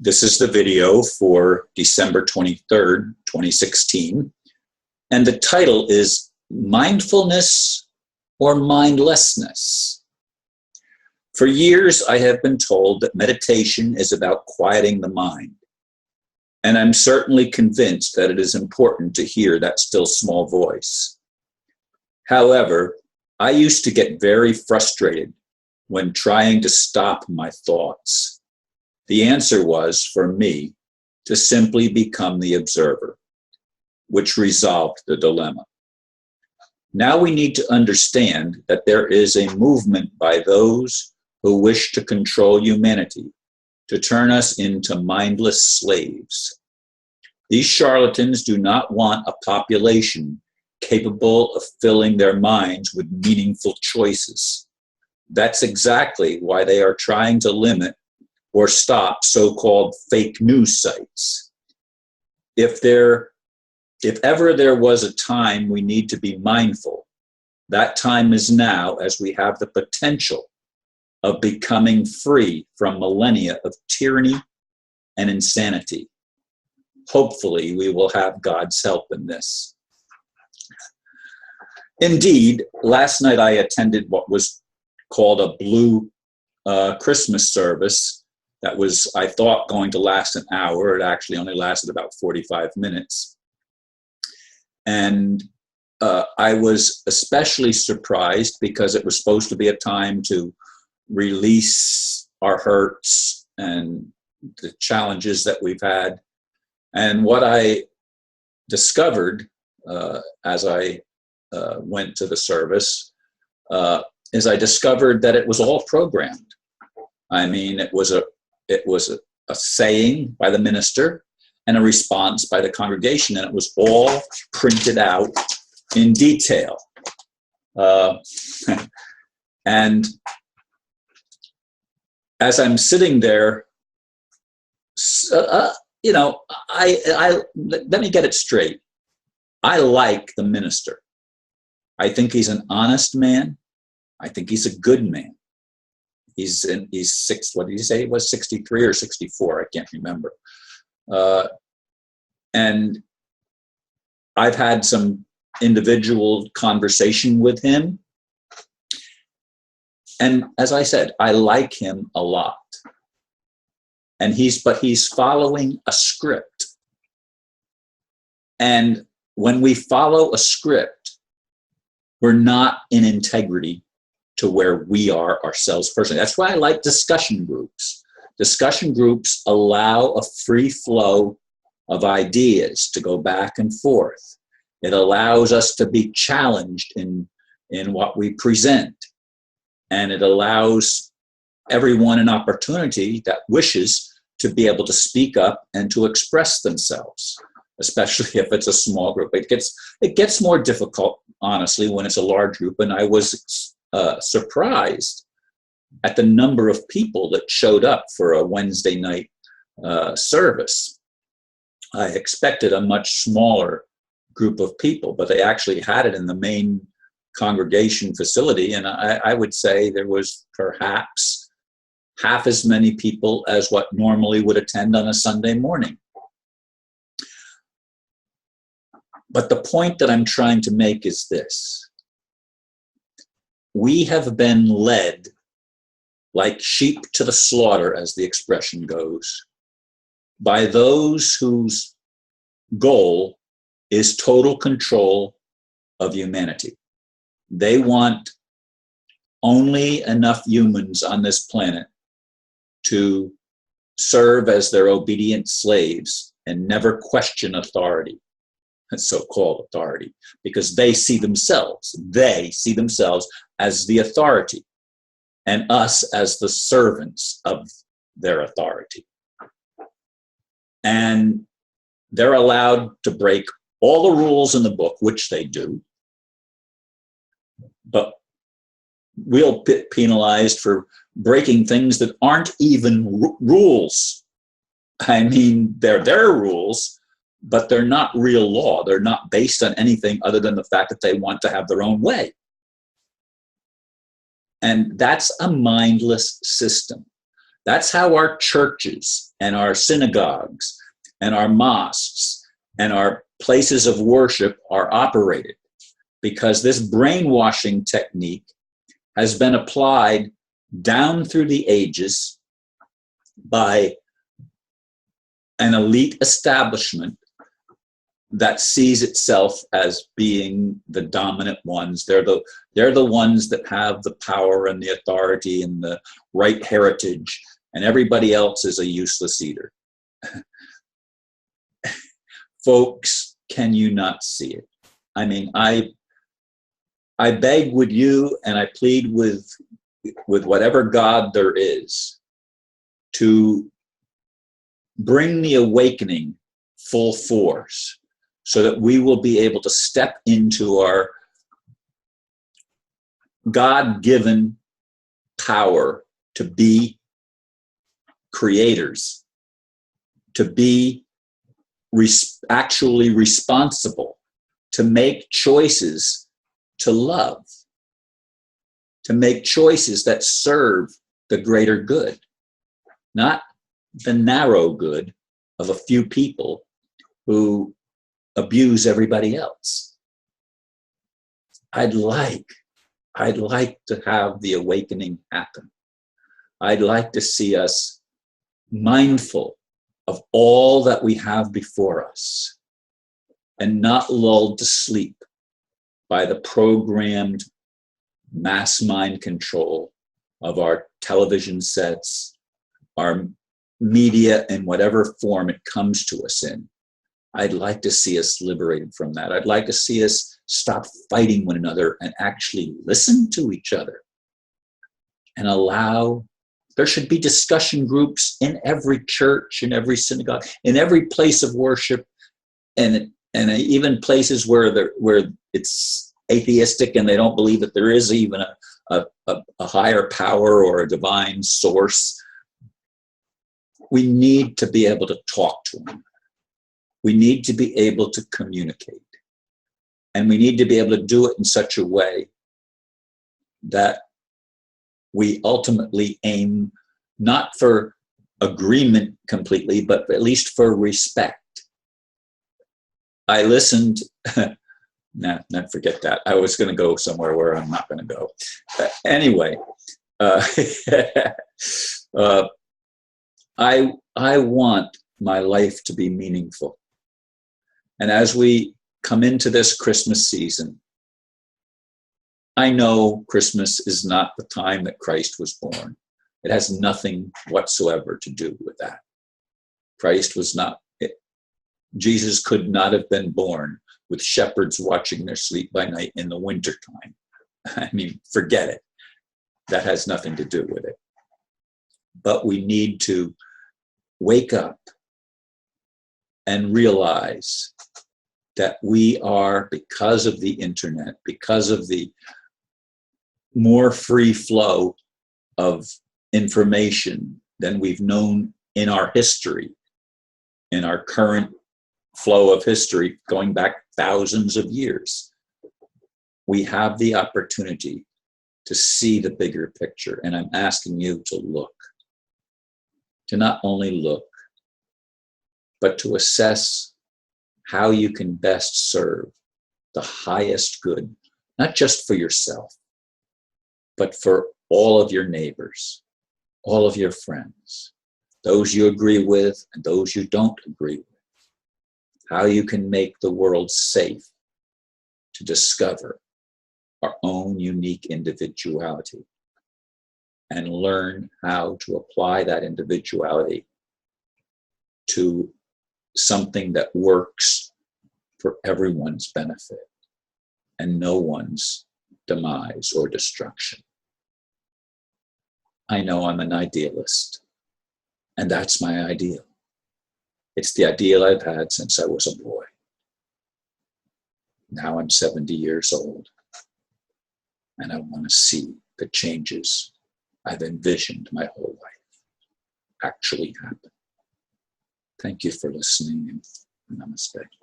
This is the video for December 23rd, 2016, and the title is Mindfulness or Mindlessness. For years, I have been told that meditation is about quieting the mind, and I'm certainly convinced that it is important to hear that still small voice. However, I used to get very frustrated when trying to stop my thoughts. The answer was, for me, to simply become the observer, which resolved the dilemma. Now we need to understand that there is a movement by those who wish to control humanity, to turn us into mindless slaves. These charlatans do not want a population capable of filling their minds with meaningful choices. That's exactly why they are trying to limit or stop so-called fake news sites. If ever there was a time we need to be mindful, that time is now, as we have the potential of becoming free from millennia of tyranny and insanity. Hopefully, we will have God's help in this. Indeed, last night I attended what was called a blue Christmas service that was, I thought, going to last an hour. It actually only lasted about 45 minutes. And I was especially surprised because it was supposed to be a time to release our hurts and the challenges that we've had. And what I discovered as I went to the service is I discovered that it was all programmed. I mean, it was a saying by the minister and a response by the congregation, and it was all printed out in detail. And as I'm sitting there, let me get it straight. I like the minister. I think he's an honest man. I think he's a good man. He's what did he say? It was 63 or 64. I can't remember. And I've had some individual conversation with him. And as I said, I like him a lot. And he's following a script. And when we follow a script, we're not in integrity to where we are ourselves personally. That's why I like discussion groups. Discussion groups allow a free flow of ideas to go back and forth. It allows us to be challenged in what we present. And it allows everyone an opportunity that wishes to be able to speak up and to express themselves, especially if it's a small group. It gets more difficult, honestly, when it's a large group. And I was surprised at the number of people that showed up for a Wednesday night service. I expected a much smaller group of people, but they actually had it in the main congregation facility, and I would say there was perhaps half as many people as what normally would attend on a Sunday morning. But the point that I'm trying to make is this. We have been led like sheep to the slaughter, as the expression goes, by those whose goal is total control of humanity. They want only enough humans on this planet to serve as their obedient slaves and never question authority, so-called authority, because they see themselves as the authority and us as the servants of their authority. And they're allowed to break all the rules in the book, which they do, but we'll get penalized for breaking things that aren't even rules. I mean, they're their rules, but they're not real law. They're not based on anything other than the fact that they want to have their own way. And that's a mindless system. That's how our churches and our synagogues and our mosques and our places of worship are operated, because this brainwashing technique has been applied down through the ages by an elite establishment that sees itself as being the dominant ones. They're the ones that have the power and the authority and the right heritage, and everybody else is a useless eater. Folks, can you not see it? I mean, I beg with you, and I plead with whatever God there is, to bring the awakening full force, so that we will be able to step into our God-given power to be creators, to be actually responsible, to make choices to love, to make choices that serve the greater good, not the narrow good of a few people who abuse everybody else. I'd like to have the awakening happen. I'd like to see us mindful of all that we have before us and not lulled to sleep by the programmed mass mind control of our television sets, our media in whatever form it comes to us in. I'd like to see us liberated from that. I'd like to see us stop fighting one another and actually listen to each other and allow. There should be discussion groups in every church, in every synagogue, in every place of worship, and even places where it's atheistic and they don't believe that there is even a higher power or a divine source. We need to be able to talk to them. We need to be able to communicate. And we need to be able to do it in such a way that we ultimately aim not for agreement completely, but at least for respect. I listened, nah, forget that. I was going to go somewhere where I'm not going to go. Anyway, I want my life to be meaningful. And as we come into this Christmas season, I know Christmas is not the time that Christ was born. It has nothing whatsoever to do with that. Christ was not, Jesus could not have been born with shepherds watching their sleep by night in the wintertime. I mean, forget it. That has nothing to do with it. But we need to wake up and realize that we are, because of the internet, because of the more free flow of information than we've known in our history, in our current flow of history going back thousands of years, we have the opportunity to see the bigger picture. And I'm asking you to look, to not only look, but to assess how you can best serve the highest good, not just for yourself, but for all of your neighbors, all of your friends, those you agree with and those you don't agree with. How you can make the world safe to discover our own unique individuality and learn how to apply that individuality to something that works for everyone's benefit and no one's demise or destruction. I know I'm an idealist, and that's my ideal. It's the ideal I've had since I was a boy. Now I'm 70 years old, and I want to see the changes I've envisioned my whole life actually happen. Thank you for listening, and namaste.